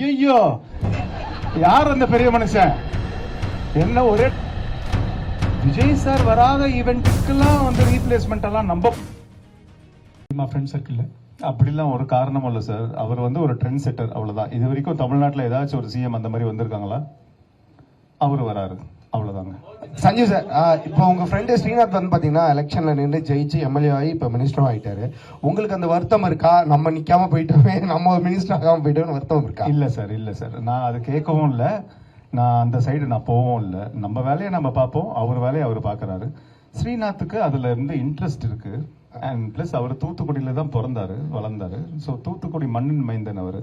ஐயோ யார் அந்த பெரிய மனுஷன்? என்ன ஒரே விஜய் சார் வராத ஈவெண்ட்டுக்கெல்லாம் வந்து ரீப்ளேஸ்மெண்ட் எல்லாம் நம்ப ஃப்ரெண்ட் சர்க்கிள் அப்படிலாம் ஒரு காரணம் இல்ல சார். அவர் வந்து ஒரு ட்ரெண்ட் செட்டர், அவ்வளவுதான். இது வரைக்கும் தமிழ்நாட்டில் ஏதாச்சும் ஒரு சிஎம் அந்த மாதிரி வந்திருக்காங்களா? அவர் வராரு, அவ்வளவுதாங்க. சஞ்சய் சார், இப்போ உங்க ஃப்ரெண்டு ஸ்ரீநாத் வந்து பாத்தீங்கன்னா எலெக்ஷன்ல நின்று ஜெயிச்சு எம்எல்ஏ ஆகி இப்ப மினிஸ்டரும் ஆயிட்டாரு. உங்களுக்கு அந்த வருத்தம் இருக்கா? நம்ம நிக்காம போயிட்டோமே, நம்ம மினிஸ்டர் ஆகாம போயிட்டோம்னு வருத்தம் இருக்கா? இல்ல சார், இல்ல சார், நான் அது கேட்கவும் இல்லை, நான் அந்த சைடு நான் போகவும் இல்லை. நம்ம வேலையை நம்ம பார்ப்போம், அவர் வேலையை அவர் பார்க்கறாரு. ஸ்ரீநாத்துக்கு அதுல இருந்து இன்ட்ரெஸ்ட் இருக்கு. அண்ட் பிளஸ் அவர் தூத்துக்குடியில தான் பிறந்தாரு வளர்ந்தாரு. ஸோ தூத்துக்குடி மண்ணின் மைந்தன் அவர்.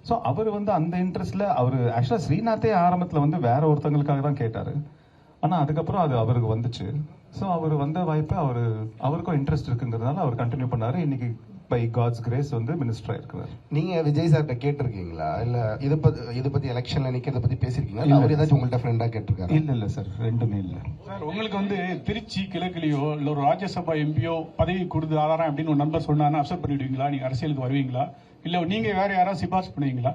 ஸோ அவர் வந்து அந்த இன்ட்ரெஸ்ட்ல அவர் ஆக்சுவலா ஸ்ரீநாத்தே ஆரம்பத்தில் வந்து வேற ஒருத்தங்களுக்காக தான் கேட்டாரு. ஆனால் அதுக்கப்புறம் அது அவருக்கு வந்துச்சு. ஸோ அவர் வந்த வாய்ப்பு அவருக்கும் இன்ட்ரெஸ்ட் இருக்குங்கிறதுனால அவர் கண்டினியூ பண்ணாரு. இன்னைக்கு பை காட்ஸ் கிரேஸ் வந்து மினிஸ்டர் ஆயிருக்கிறார். நீங்க விஜய் சார்கிட்ட கேட்டிருக்கீங்களா? இல்ல இதை பத்தி எலெக்ஷன்ல நிக்கிறத பத்தி பேசிருக்கீங்களா? அவர் ஏதாச்சும் உங்கள்ட்ட ஃப்ரெண்டா கேட்டிருக்காரு? இல்ல சார், ரெண்டுமே இல்ல சார். உங்களுக்கு வந்து திருச்சி கிழக்குலையோ இல்ல ஒரு ராஜ்யசபா எம்பியோ பதவி கொடுத்து ஆதாரம் அப்படின்னு ஒரு நண்பர் சொன்னாருன்னா அக்செப்ட் பண்ணிடுவீங்களா? நீங்க அரசியலுக்கு வருவீங்களா? இல்ல நீங்க வேற யாராவது சிபாரிசு பண்ணுவீங்களா?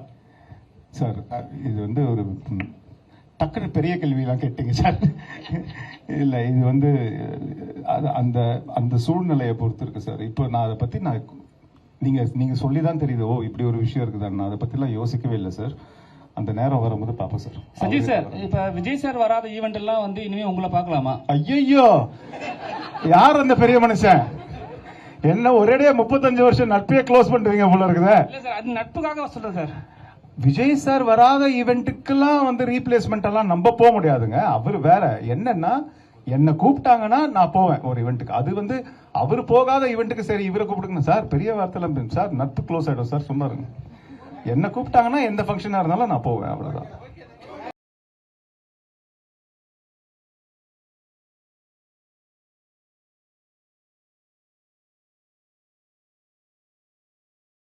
சார், இது வந்து ஒரு டக்குனு பெரிய கேள்வியெல்லாம் கேட்டீங்க சார். இல்லை, இது வந்து அந்த அந்த சூழ்நிலையை பொறுத்து இருக்கு சார். இப்போ நான் அதை பற்றி நீங்க சொல்லி தான் தெரியுது, ஓ இப்படி ஒரு விஷயம் இருக்குதா. நான் அதை பற்றிலாம் யோசிக்கவே இல்லை சார். அந்த நேரம் வரும்போது பார்ப்போம் சார். சஞ்சய் சார், இப்ப விஜய் சார் வராத ஈவெண்ட் எல்லாம் வந்து இனிமே உங்களை பார்க்கலாமா? ஐயோ யார் அந்த பெரிய மனுஷன்? என்ன ஒரேடியா 35 வருஷம் நட்பையே க்ளோஸ் பண்ணுவீங்க போல இருக்குதே. இல்ல சார், அது நட்புக்காக சொல்றேன் சார். விஜய் சார் வராத ஈவெண்ட்டுக்கெல்லாம் வந்து ரீப்ளேஸ்மெண்ட் எல்லாம் நம்ப போக முடியாதுங்க. அவர் வேற. என்னன்னா என்ன கூப்பிட்டாங்கன்னா நான் போவேன் ஒரு ஈவெண்ட்டுக்கு. அது வந்து அவர் போகாத ஈவெண்ட்டுக்கு சரி இவரை கூப்பிடுங்க சார், பெரிய வார்த்தையில சார் நட்பு க்ளோஸ் ஆயிடும் சார். சொன்னாருங்க, என்ன கூப்பிட்டாங்கன்னா எந்த ஃபங்க்ஷனா இருந்தாலும் நான் போவேன், அவ்வளவுதான்.